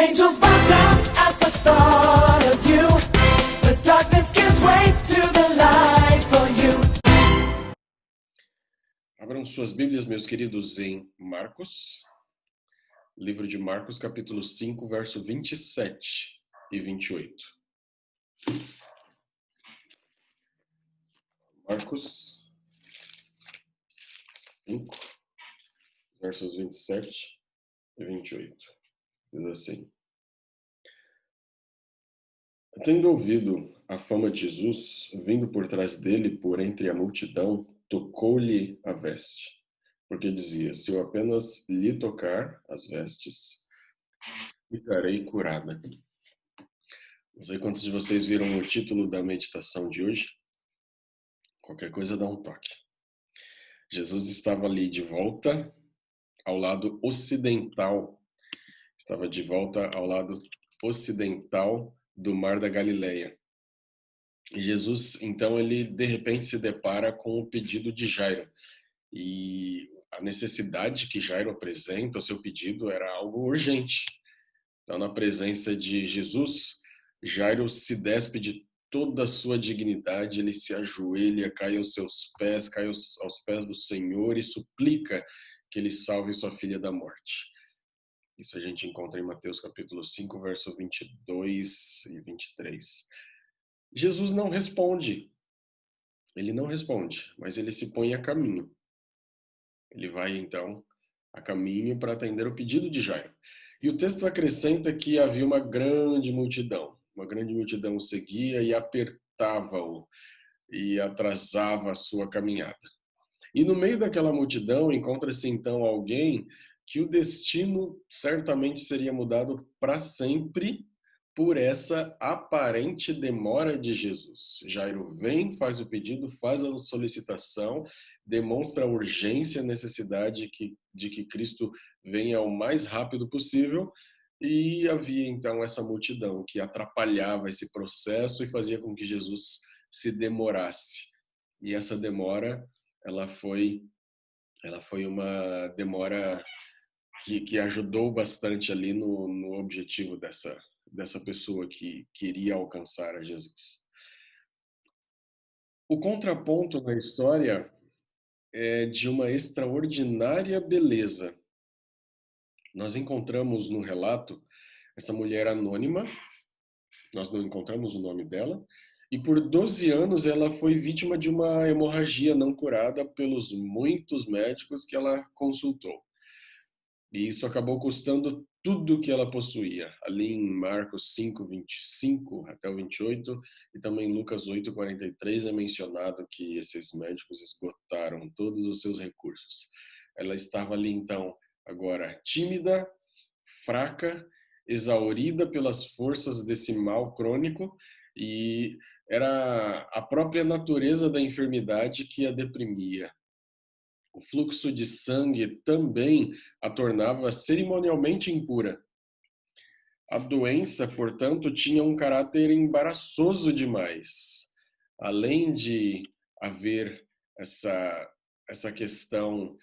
Angels bow down at the thought of you. The darkness gives way to the light for you. Abram suas Bíblias, meus queridos, em Marcos, livro de Marcos, capítulo 5, verso 27 e 28. Marcos 5, versos 27 e 28. Diz assim: Tendo ouvido a fama de Jesus, vindo por trás dele, por entre a multidão, tocou-lhe a veste, porque dizia: se eu apenas lhe tocar as vestes, ficarei curada. Não sei quantos de vocês viram o título da meditação de hoje. Qualquer coisa dá um toque. Jesus estava ali de volta ao lado ocidental. Estava de volta ao lado ocidental do Mar da Galileia. E Jesus, então, ele de repente se depara com o pedido de Jairo. E a necessidade que Jairo apresenta, o seu pedido, era algo urgente. Então, na presença de Jesus, Jairo se despe de toda a sua dignidade, ele se ajoelha, cai aos seus pés, cai aos pés do Senhor e suplica que ele salve sua filha da morte. Isso a gente encontra em Mateus capítulo 5, verso 22 e 23. Jesus não responde. Ele não responde, mas ele se põe a caminho. Ele vai, então, a caminho para atender o pedido de Jairo. E o texto acrescenta que havia uma grande multidão. Uma grande multidão o seguia e apertava-o e atrasava a sua caminhada. E no meio daquela multidão encontra-se então alguém que o destino certamente seria mudado para sempre por essa aparente demora de Jesus. Jairo vem, faz o pedido, faz a solicitação, demonstra a urgência, a necessidade de que Cristo venha o mais rápido possível, e havia então essa multidão que atrapalhava esse processo e fazia com que Jesus se demorasse. E essa demora, ela foi uma demora que ajudou bastante ali no objetivo dessa pessoa que queria alcançar a Jesus. O contraponto na história é de uma extraordinária beleza. Nós encontramos no relato essa mulher anônima, nós não encontramos o nome dela, e por 12 anos ela foi vítima de uma hemorragia não curada pelos muitos médicos que ela consultou. E isso acabou custando tudo que ela possuía. Ali em Marcos 5, 25 até o 28, e também Lucas 8, 43, é mencionado que esses médicos esgotaram todos os seus recursos. Ela estava ali, então, agora tímida, fraca, exaurida pelas forças desse mal crônico, e era a própria natureza da enfermidade que a deprimia. O fluxo de sangue também a tornava cerimonialmente impura. A doença, portanto, tinha um caráter embaraçoso demais. Além de haver essa questão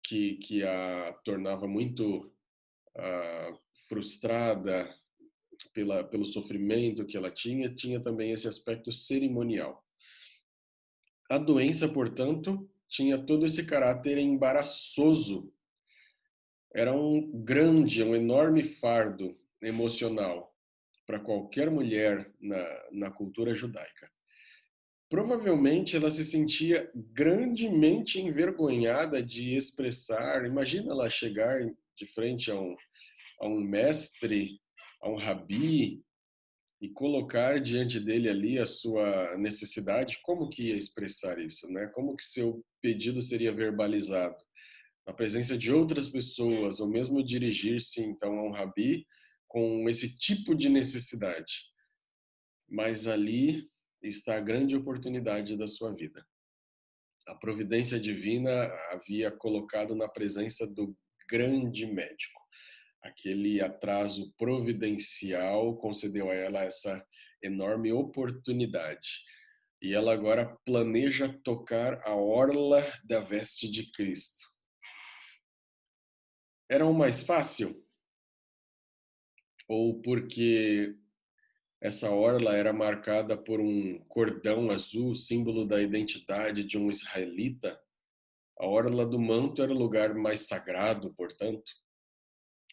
que a tornava muito frustrada pelo sofrimento que ela tinha também esse aspecto cerimonial. A doença, portanto, tinha todo esse caráter embaraçoso. Era um enorme fardo emocional para qualquer mulher na cultura judaica. Provavelmente ela se sentia grandemente envergonhada de expressar. Imagina ela chegar de frente a um mestre, a um rabi, e colocar diante dele ali a sua necessidade. Como que ia expressar isso, né? Como que seu pedido seria verbalizado? Na presença de outras pessoas, ou mesmo dirigir-se então a um rabi com esse tipo de necessidade. Mas ali está a grande oportunidade da sua vida. A providência divina havia colocado na presença do grande médico. Aquele atraso providencial concedeu a ela essa enorme oportunidade. E ela agora planeja tocar a orla da veste de Cristo. Era o mais fácil? ou porque essa orla era marcada por um cordão azul, símbolo da identidade de um israelita. A orla do manto era o lugar mais sagrado, portanto.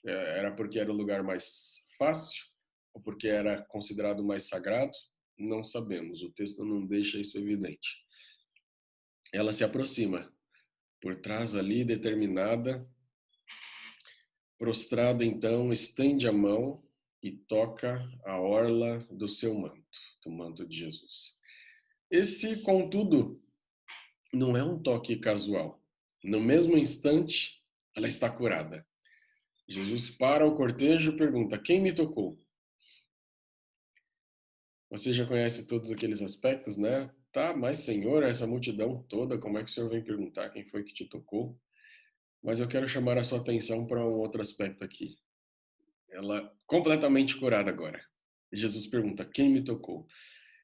Era porque era o lugar mais fácil ou porque era considerado mais sagrado? Não sabemos, o texto não deixa isso evidente. Ela se aproxima, por trás ali, determinada, prostrada então, estende a mão e toca a orla do seu manto, do manto de Jesus. Esse, contudo, não é um toque casual. No mesmo instante, ela está curada. Jesus para o cortejo e pergunta: quem me tocou? Você já conhece todos aqueles aspectos, né? Tá, mas Senhor, essa multidão toda, como é que o Senhor vem perguntar quem foi que te tocou? Mas eu quero chamar a sua atenção para um outro aspecto aqui. Ela completamente curada agora. Jesus pergunta: quem me tocou?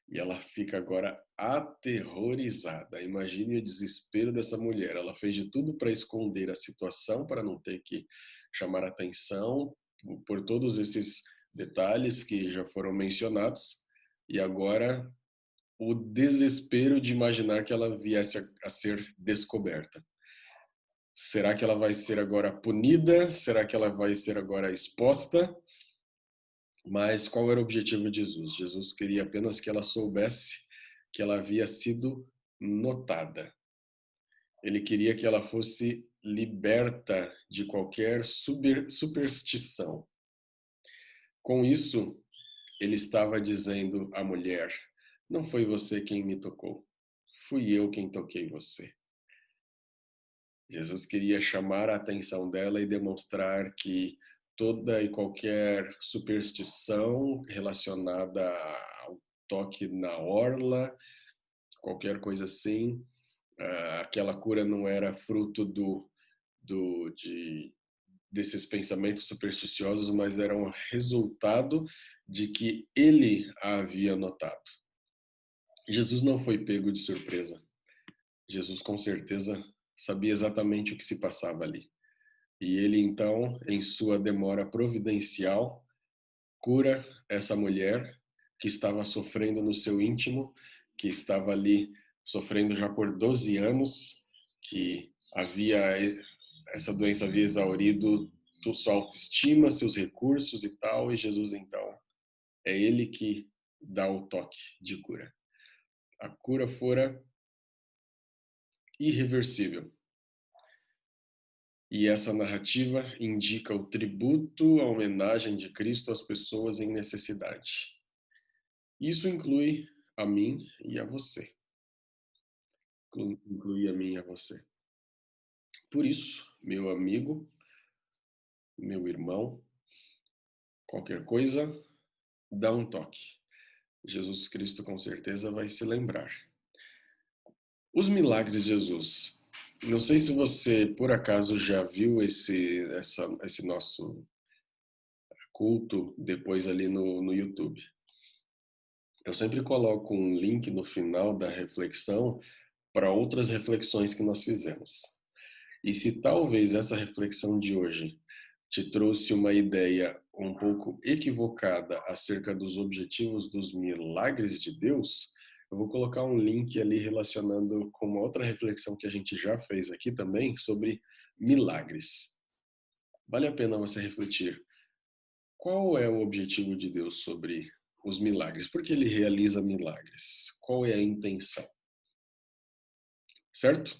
E ela fica agora aterrorizada. Imagine o desespero dessa mulher. Ela fez de tudo para esconder a situação, para não ter que chamar atenção por todos esses detalhes que já foram mencionados. E agora o desespero de imaginar que ela viesse a ser descoberta. Será que ela vai ser agora punida? Será que ela vai ser agora exposta? Mas qual era o objetivo de Jesus? Jesus queria apenas que ela soubesse que ela havia sido notada. Ele queria que ela fosse liberta de qualquer superstição. Com isso, ele estava dizendo à mulher: não foi você quem me tocou, fui eu quem toquei você. Jesus queria chamar a atenção dela e demonstrar que toda e qualquer superstição relacionada ao toque na orla, qualquer coisa assim, aquela cura não era fruto desses pensamentos supersticiosos, mas era um resultado de que ele a havia notado. Jesus não foi pego de surpresa. Jesus com certeza sabia exatamente o que se passava ali. E ele então, em sua demora providencial, cura essa mulher que estava sofrendo no seu íntimo, que estava ali sofrendo já por 12 anos, que essa doença havia exaurido sua autoestima, seus recursos e tal, e Jesus então é ele que dá o toque de cura. A cura fora irreversível. E essa narrativa indica o tributo, a homenagem de Cristo às pessoas em necessidade. Isso inclui a mim e a você. Inclui a mim e a você. Por isso, meu amigo, meu irmão, qualquer coisa, dá um toque. Jesus Cristo com certeza vai se lembrar. Os milagres de Jesus. Não sei se você, por acaso, já viu esse nosso culto depois ali no YouTube. Eu sempre coloco um link no final da reflexão para outras reflexões que nós fizemos. E se talvez essa reflexão de hoje te trouxe uma ideia um pouco equivocada acerca dos objetivos dos milagres de Deus, eu vou colocar um link ali relacionando com uma outra reflexão que a gente já fez aqui também sobre milagres. Vale a pena você refletir. Qual é o objetivo de Deus sobre os milagres? Por que ele realiza milagres? Qual é a intenção? Certo?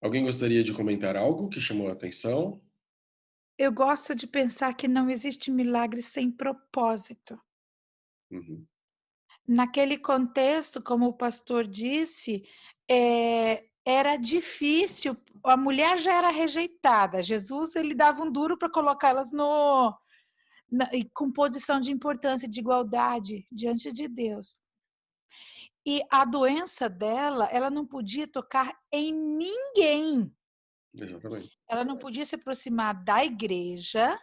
Alguém gostaria de comentar algo que chamou a atenção? Eu gosto de pensar que não existe milagre sem propósito. Uhum. Naquele contexto, como o pastor disse, era difícil, a mulher já era rejeitada, Jesus ele dava um duro para colocá-las com posição de importância, de igualdade diante de Deus. E a doença dela, ela não podia tocar em ninguém. Exatamente. Ela não podia se aproximar da igreja,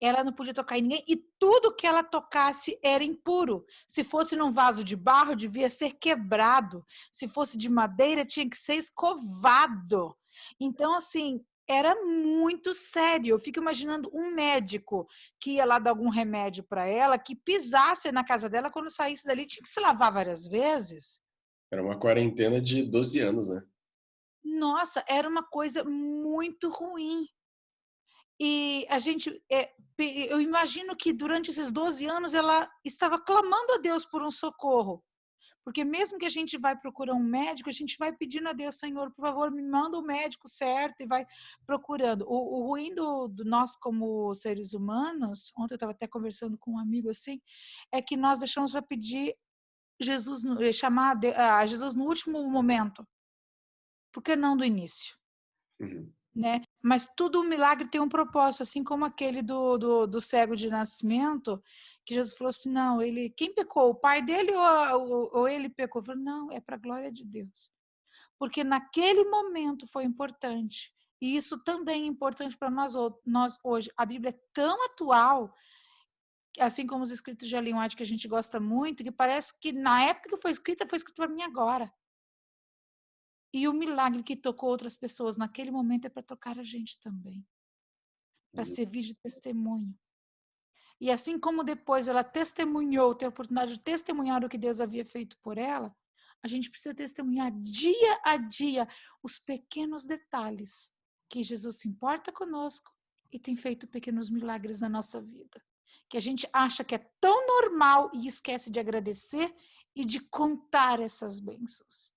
ela não podia tocar em ninguém, e tudo que ela tocasse era impuro. Se fosse num vaso de barro, devia ser quebrado. Se fosse de madeira, tinha que ser escovado. Então, assim, era muito sério. Eu fico imaginando um médico que ia lá dar algum remédio para ela, que pisasse na casa dela, quando saísse dali tinha que se lavar várias vezes. Era uma quarentena de 12 anos, né? Nossa, era uma coisa muito ruim. E a gente, eu imagino que durante esses 12 anos ela estava clamando a Deus por um socorro. Porque mesmo que a gente vai procurar um médico, a gente vai pedindo a Deus, Senhor, por favor, me manda o médico certo, e vai procurando. O ruim do nós como seres humanos, ontem eu estava até conversando com um amigo assim, é que nós deixamos para pedir Jesus, chamar a Jesus no último momento. Por que não do início? Uhum. Né? Mas todo milagre tem um propósito, assim como aquele do cego de nascimento, que Jesus falou assim, não, quem pecou? O pai dele ou ele pecou? Eu falei, não, é para a glória de Deus. Porque naquele momento foi importante. E isso também é importante para nós hoje. A Bíblia é tão atual, assim como os escritos de Ellen White, que a gente gosta muito, que parece que na época que foi escrito para mim agora. E o milagre que tocou outras pessoas naquele momento é para tocar a gente também, para Uhum. servir de testemunho. E assim como depois ela testemunhou, teve a oportunidade de testemunhar o que Deus havia feito por ela, a gente precisa testemunhar dia a dia os pequenos detalhes que Jesus se importa conosco e tem feito pequenos milagres na nossa vida. Que a gente acha que é tão normal e esquece de agradecer e de contar essas bênçãos.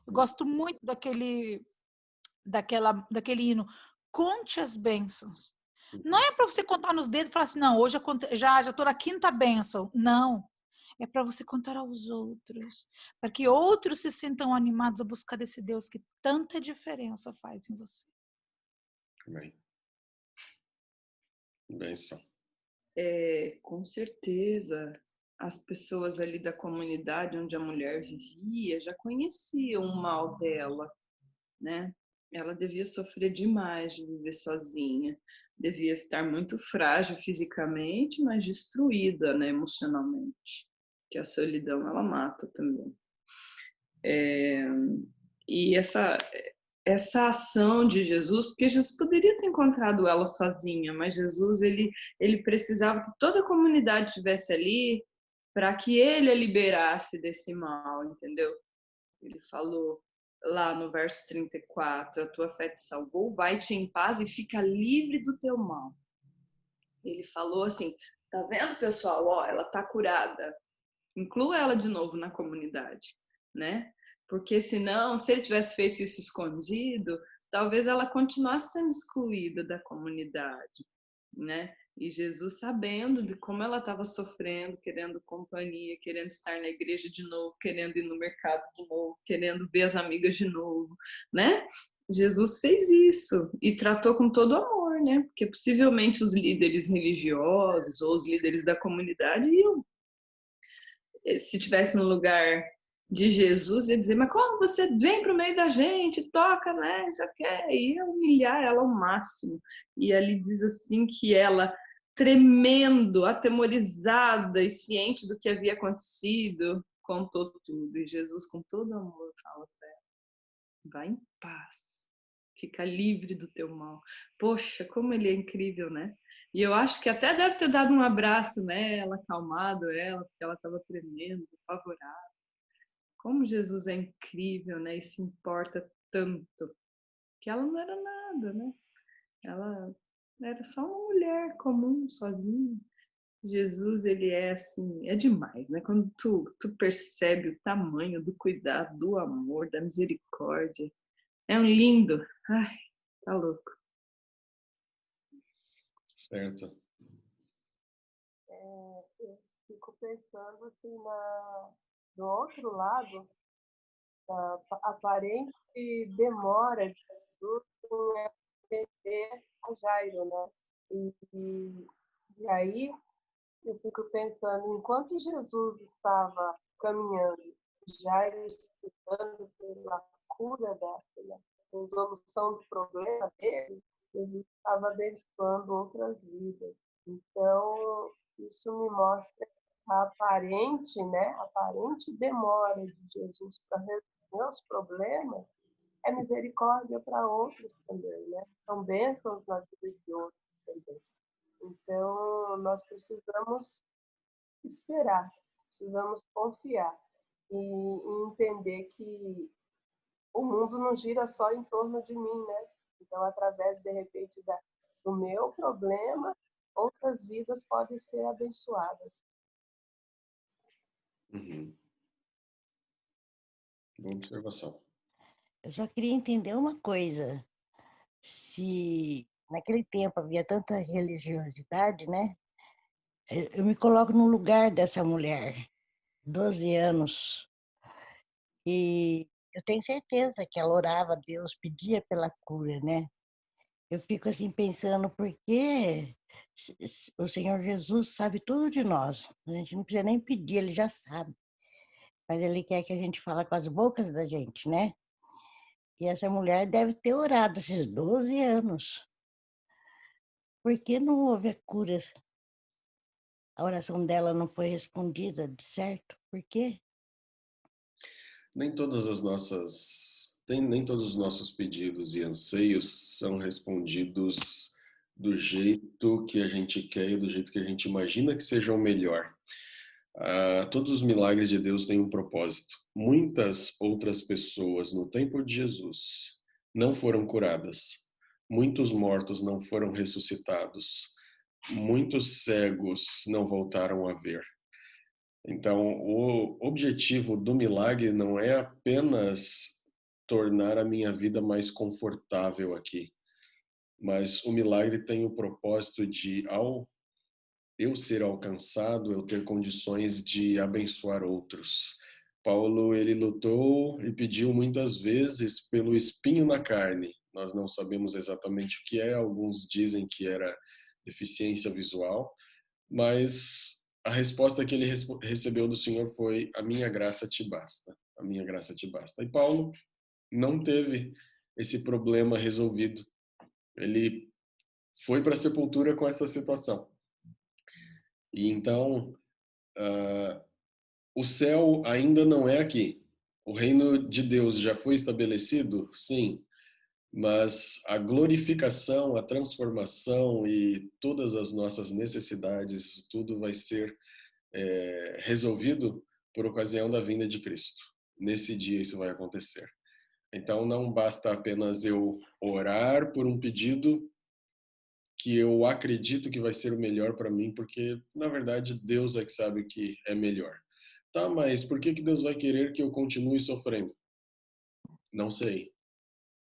Eu gosto muito daquele hino, conte as bênçãos. Não é para você contar nos dedos e falar assim, não, hoje eu já estou na quinta bênção. Não. É para você contar aos outros, para que outros se sintam animados a buscar esse Deus que tanta diferença faz em você. Amém. Benção. Com certeza, as pessoas ali da comunidade onde a mulher vivia já conheciam o mal dela, né? Ela devia sofrer demais de viver sozinha, devia estar muito frágil fisicamente, mas destruída, né, emocionalmente, que a solidão ela mata também. E essa ação de Jesus, porque Jesus poderia ter encontrado ela sozinha, mas Jesus ele precisava que toda a comunidade estivesse ali para que ele a liberasse desse mal, entendeu? Ele falou lá no verso 34, a tua fé te salvou, vai-te em paz e fica livre do teu mal. Ele falou assim, tá vendo, pessoal? Ó, ela tá curada. Inclua ela de novo na comunidade, né? Porque senão, se ele tivesse feito isso escondido, talvez ela continuasse sendo excluída da comunidade, né? E Jesus, sabendo de como ela estava sofrendo, querendo companhia, querendo estar na igreja de novo, querendo ir no mercado de novo, querendo ver as amigas de novo, né? Jesus fez isso e tratou com todo amor, né? Porque possivelmente os líderes religiosos ou os líderes da comunidade iam, se tivesse no lugar de Jesus, ia dizer, mas como você vem para o meio da gente, toca, né, isso aqui, e ia humilhar ela ao máximo. E ali diz assim que ela, tremendo, atemorizada e ciente do que havia acontecido, contou tudo. E Jesus, com todo amor, fala para ela, vai em paz, fica livre do teu mal. Poxa, como ele é incrível, né? E eu acho que até deve ter dado um abraço nela, acalmado ela, porque ela estava tremendo, apavorada. Como Jesus é incrível, né? E se importa tanto. Que ela não era nada, né? Ela era só uma mulher comum, sozinha. Jesus, ele é assim, é demais, né? Quando tu percebe o tamanho do cuidado, do amor, da misericórdia. É um lindo. Ai, tá louco. Certo. Eu fico pensando assim do outro lado, da aparente demora de Jesus em atender a Jairo, né? E aí eu fico pensando, enquanto Jesus estava caminhando, Jairo estudando pela cura pela resolução do problema dele, Jesus estava abençoando outras vidas. Então, isso me mostra a aparente demora de Jesus para resolver os problemas, é misericórdia para outros também, né? São bênçãos na vida de outros também. Então, nós precisamos esperar, precisamos confiar e entender que o mundo não gira só em torno de mim, né? Então, através, de repente, do meu problema, outras vidas podem ser abençoadas. Uhum. Boa observação. Eu só queria entender uma coisa. Se naquele tempo havia tanta religiosidade, né? Eu me coloco no lugar dessa mulher, 12 anos, e eu tenho certeza que ela orava a Deus, pedia pela cura, né? Eu fico assim pensando, por que o Senhor Jesus sabe tudo de nós? A gente não precisa nem pedir, ele já sabe. Mas ele quer que a gente fale com as bocas da gente, né? E essa mulher deve ter orado esses 12 anos. Por que não houve a cura? A oração dela não foi respondida, de certo? Por quê? Nem nem todos os nossos pedidos e anseios são respondidos do jeito que a gente quer e do jeito que a gente imagina que seja o melhor. Todos os milagres de Deus têm um propósito. Muitas outras pessoas no tempo de Jesus não foram curadas. Muitos mortos não foram ressuscitados. Muitos cegos não voltaram a ver. Então, o objetivo do milagre não é apenas tornar a minha vida mais confortável aqui, mas o milagre tem o propósito de, ao eu ser alcançado, eu ter condições de abençoar outros. Paulo, ele lutou e pediu muitas vezes pelo espinho na carne. Nós não sabemos exatamente o que é, alguns dizem que era deficiência visual, mas a resposta que ele recebeu do Senhor foi: a minha graça te basta, a minha graça te basta. E Paulo não teve esse problema resolvido. Ele foi para a sepultura com essa situação. E então, o céu ainda não é aqui. O reino de Deus já foi estabelecido? Sim. Mas a glorificação, a transformação e todas as nossas necessidades, tudo vai ser resolvido por ocasião da vinda de Cristo. Nesse dia isso vai acontecer. Então não basta apenas eu orar por um pedido que eu acredito que vai ser o melhor para mim, porque na verdade Deus é que sabe o que é melhor. Tá, mas por que Deus vai querer que eu continue sofrendo? Não sei.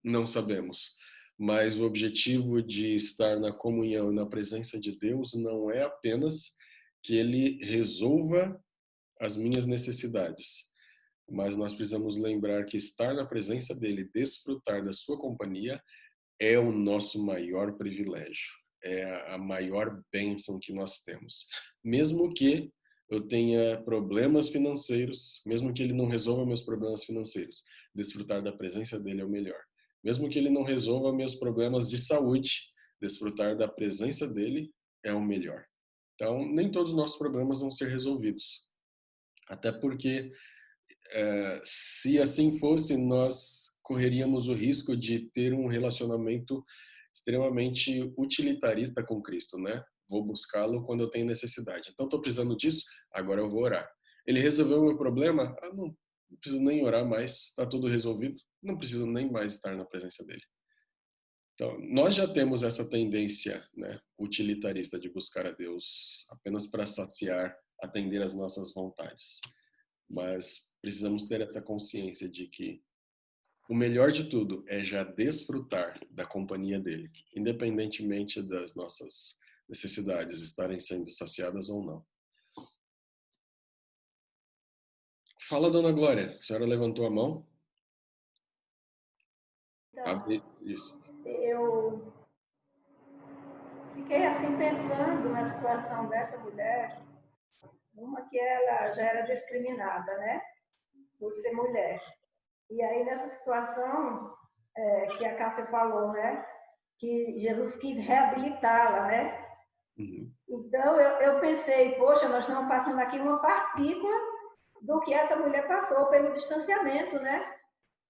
Não sabemos. Mas o objetivo de estar na comunhão e na presença de Deus não é apenas que Ele resolva as minhas necessidades, mas nós precisamos lembrar que estar na presença dEle, desfrutar da sua companhia, é o nosso maior privilégio, é a maior bênção que nós temos. Mesmo que eu tenha problemas financeiros, mesmo que Ele não resolva meus problemas financeiros, desfrutar da presença dEle é o melhor. Mesmo que Ele não resolva meus problemas de saúde, desfrutar da presença dEle é o melhor. Então, nem todos os nossos problemas vão ser resolvidos. Até porque, se assim fosse, nós correríamos o risco de ter um relacionamento extremamente utilitarista com Cristo, né? Vou buscá-lo quando eu tenho necessidade. Então, estou precisando disso, agora eu vou orar. Ele resolveu o meu problema? Não preciso nem orar mais, está tudo resolvido. Não preciso nem mais estar na presença dele. Então, nós já temos essa tendência, né, utilitarista de buscar a Deus apenas para saciar, atender às nossas vontades. Mas precisamos ter essa consciência de que o melhor de tudo é já desfrutar da companhia dele, independentemente das nossas necessidades estarem sendo saciadas ou não. Fala, dona Glória. A senhora levantou a mão? Abre isso. Eu fiquei assim pensando na situação dessa mulher, uma que ela já era discriminada, né, por ser mulher. E aí nessa situação que a Cássia falou, né, que Jesus quis reabilitá-la, né? Uhum. Então eu pensei, poxa, nós estamos passando aqui uma partícula do que essa mulher passou pelo distanciamento, né?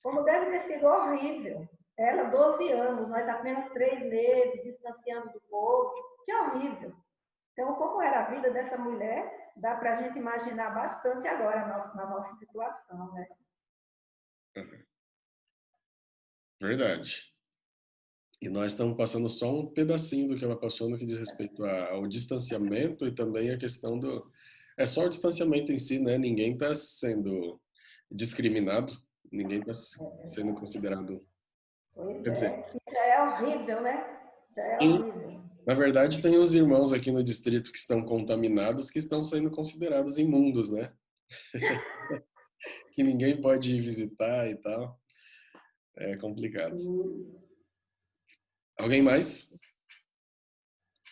Como deve ter sido horrível. Ela, 12 anos, nós apenas 3 meses, distanciando do povo. Que horrível. Então, como era a vida dessa mulher, dá para a gente imaginar bastante agora na nossa situação, né? Verdade. E nós estamos passando só um pedacinho do que ela passou no que diz respeito ao distanciamento e também a questão do... É só o distanciamento em si, né? Ninguém está sendo discriminado, ninguém está sendo considerado... Pois Quer dizer, é, que já é horrível, né? Já é horrível. na verdade, tem os irmãos aqui no distrito que estão contaminados, que estão sendo considerados imundos, né? Que ninguém pode ir visitar e tal. É complicado. Alguém mais?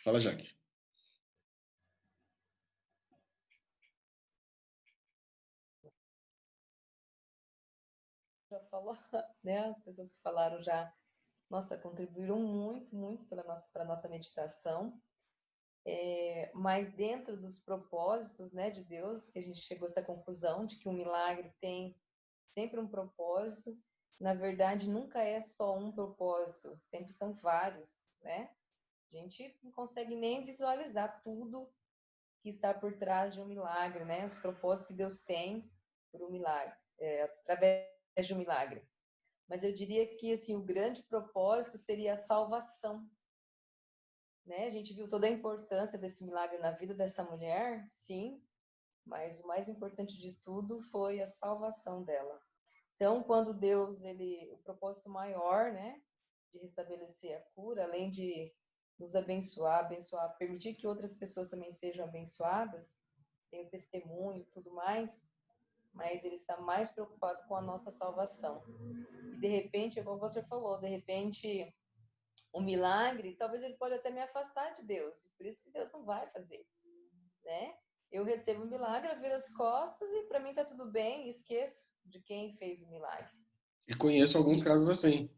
Fala, Jaque. Já falou, né? As pessoas que falaram já, nossa, contribuíram muito, muito para a nossa meditação. Mas dentro dos propósitos, né, de Deus, que a gente chegou a essa conclusão de que o milagre tem sempre um propósito. Na verdade, nunca é só um propósito, sempre são vários, né? A gente não consegue nem visualizar tudo que está por trás de um milagre, né? Os propósitos que Deus tem por um milagre, através de um milagre. Mas eu diria que assim, o grande propósito seria a salvação, né? A gente viu toda a importância desse milagre na vida dessa mulher, sim, mas o mais importante de tudo foi a salvação dela. Então, quando Deus, o propósito maior, né, de restabelecer a cura, além de nos abençoar, permitir que outras pessoas também sejam abençoadas, tem o testemunho e tudo mais, mas ele está mais preocupado com a nossa salvação. E de repente, como você falou, de repente, o milagre, talvez ele pode até me afastar de Deus, por isso que Deus não vai fazer, né? Eu recebo o milagre, eu viro as costas e para mim tá tudo bem, esqueço de quem fez o milagre. E conheço alguns casos assim.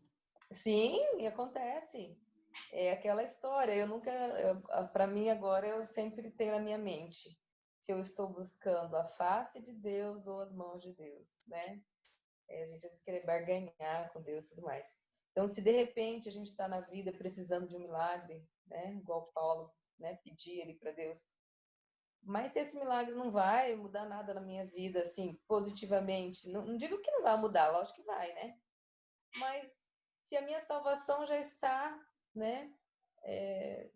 Sim, acontece. É aquela história, para mim agora eu sempre tenho na minha mente se eu estou buscando a face de Deus ou as mãos de Deus, né? A gente às vezes quer barganhar com Deus e tudo mais. Então, se de repente a gente está na vida precisando de um milagre, né? Igual Paulo, né? Pedir ele para Deus. Mas se esse milagre não vai mudar nada na minha vida, assim, positivamente, não digo que não vai mudar, lógico que vai, né? Mas se a minha salvação já está, né?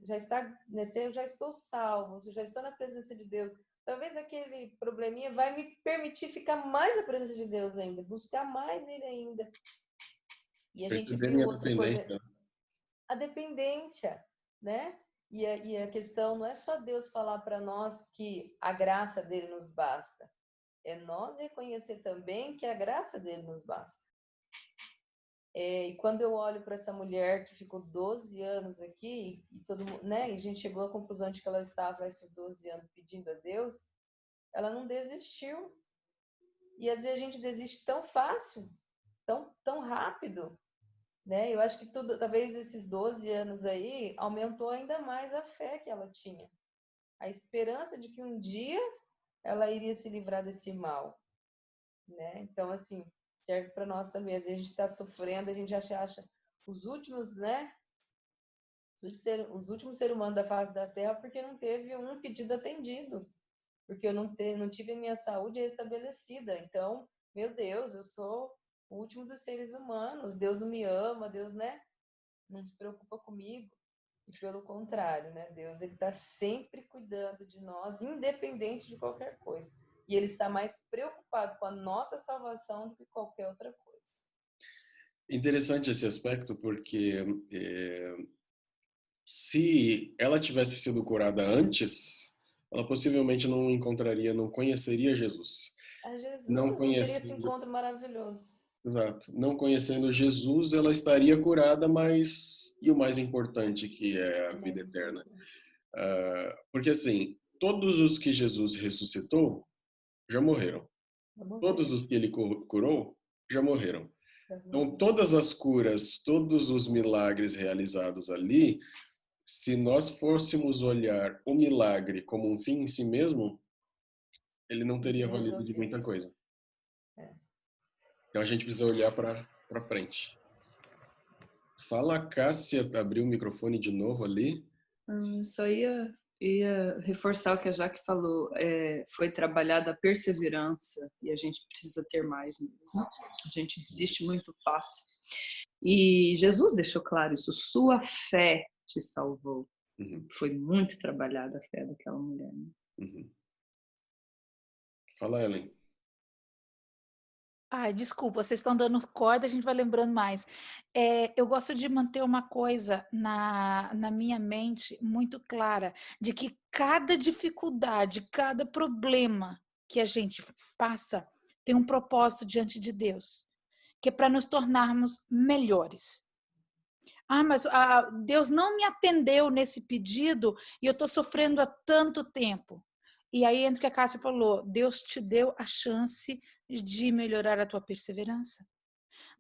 Já está, né, se eu já estou salvo, se eu já estou na presença de Deus, talvez aquele probleminha vai me permitir ficar mais na presença de Deus ainda, buscar mais Ele ainda. E a gente Perceber viu minha outra coisa, dependência. a dependência, né? E a questão não é só Deus falar para nós que a graça dele nos basta, é nós reconhecer também que a graça dele nos basta. E quando eu olho para essa mulher que ficou 12 anos aqui, e todo mundo, né? E a gente chegou à conclusão de que ela estava esses 12 anos pedindo a Deus, ela não desistiu. E às vezes a gente desiste tão fácil, tão rápido, né? Eu acho que talvez esses 12 anos aí aumentou ainda mais a fé que ela tinha. A esperança de que um dia ela iria se livrar desse mal, né? Então, assim, serve para nós também. Às vezes a gente está sofrendo, a gente acha os últimos, né? Os últimos seres humanos da face da Terra porque não teve um pedido atendido, porque eu não tive a minha saúde restabelecida. Então, meu Deus, eu sou o último dos seres humanos. Deus não me ama, Deus, né? Não se preocupa comigo. E pelo contrário, né? Deus, ele está sempre cuidando de nós, independente de qualquer coisa. E ele está mais preocupado com a nossa salvação do que qualquer outra coisa. Interessante esse aspecto, porque se ela tivesse sido curada antes, ela possivelmente não conheceria Jesus. A Jesus Não não teria esse conhecendo, encontro maravilhoso. exato, não conhecendo Jesus, ela estaria curada, mas e o mais importante, que é a vida eterna? Porque assim, todos os que Jesus ressuscitou já morreram. Todos os que ele curou já morreram. Então, todas as curas, todos os milagres realizados ali, se nós fôssemos olhar o milagre como um fim em si mesmo, ele não teria valido de muita coisa. Então a gente precisa olhar para frente. Fala, Cássia, abriu o microfone de novo ali. Só ia reforçar o que a Jaque falou. Foi trabalhada a perseverança e a gente precisa ter mais mesmo. A gente desiste muito fácil. E Jesus deixou claro isso. Sua fé te salvou. Uhum, Foi muito trabalhada a fé daquela mulher. Né? uhum. Fala, Ellen. Ai, desculpa, vocês estão dando corda, a gente vai lembrando mais. Eu gosto de manter uma coisa na minha mente muito clara, de que cada dificuldade, cada problema que a gente passa tem um propósito diante de Deus, que é para nos tornarmos melhores. Mas Deus não me atendeu nesse pedido e eu estou sofrendo há tanto tempo. E aí entra o que a Cássia falou, Deus te deu a chance de melhorar a tua perseverança.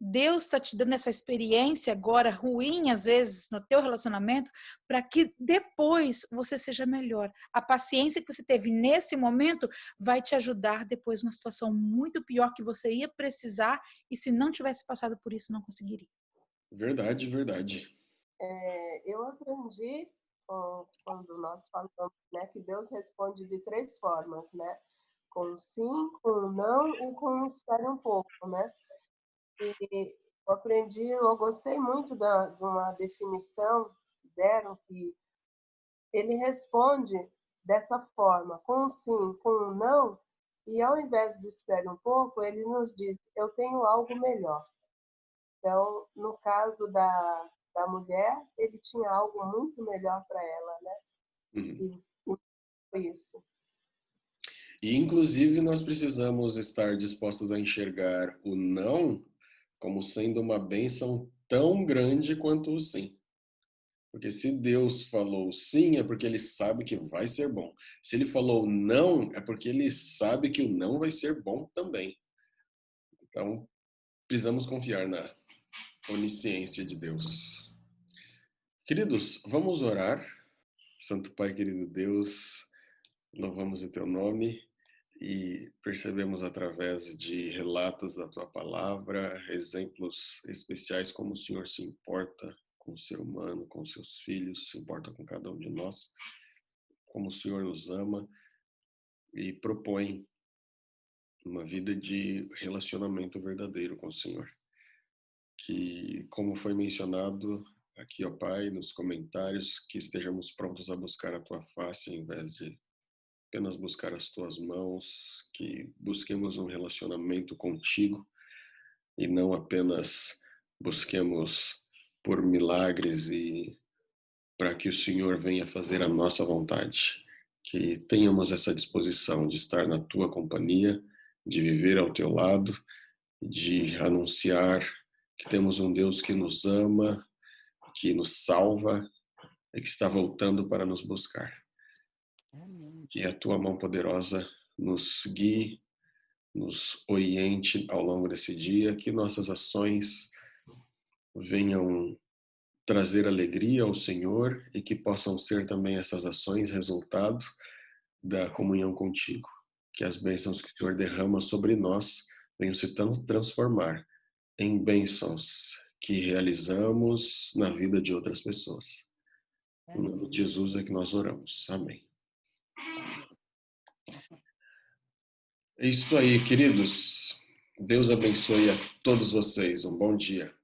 Deus está te dando essa experiência agora ruim, às vezes, no teu relacionamento, para que depois você seja melhor. A paciência que você teve nesse momento vai te ajudar depois numa situação muito pior que você ia precisar e se não tivesse passado por isso, não conseguiria. Verdade, verdade. Eu aprendi quando nós falamos, né, que Deus responde de 3 formas, né? Com sim, com não e com espere um pouco, né? E eu gostei muito de uma definição que deram que ele responde dessa forma, com sim, com não, e ao invés do espere um pouco, ele nos diz, eu tenho algo melhor. Então, no caso da mulher, ele tinha algo muito melhor para ela, né? Uhum. E foi isso. E, inclusive, nós precisamos estar dispostos a enxergar o não como sendo uma bênção tão grande quanto o sim. Porque se Deus falou sim, é porque ele sabe que vai ser bom. Se ele falou não, é porque ele sabe que o não vai ser bom também. Então, precisamos confiar na onisciência de Deus. Queridos, vamos orar. Santo Pai, querido Deus, louvamos o teu nome e percebemos através de relatos da tua palavra, exemplos especiais como o Senhor se importa com o ser humano, com os seus filhos, se importa com cada um de nós, como o Senhor nos ama e propõe uma vida de relacionamento verdadeiro com o Senhor. Que, como foi mencionado aqui, ó Pai, nos comentários, que estejamos prontos a buscar a tua face em vez de apenas buscar as tuas mãos, que busquemos um relacionamento contigo e não apenas busquemos por milagres e para que o Senhor venha fazer a nossa vontade. Que tenhamos essa disposição de estar na tua companhia, de viver ao teu lado, de anunciar que temos um Deus que nos ama, que nos salva e que está voltando para nos buscar. Amém. Que a tua mão poderosa nos guie, nos oriente ao longo desse dia, que nossas ações venham trazer alegria ao Senhor e que possam ser também essas ações resultado da comunhão contigo. Que as bênçãos que o Senhor derrama sobre nós venham se transformar em bênçãos que realizamos na vida de outras pessoas. Em nome de Jesus é que nós oramos. Amém. É isso aí, queridos. Deus abençoe a todos vocês. Um bom dia.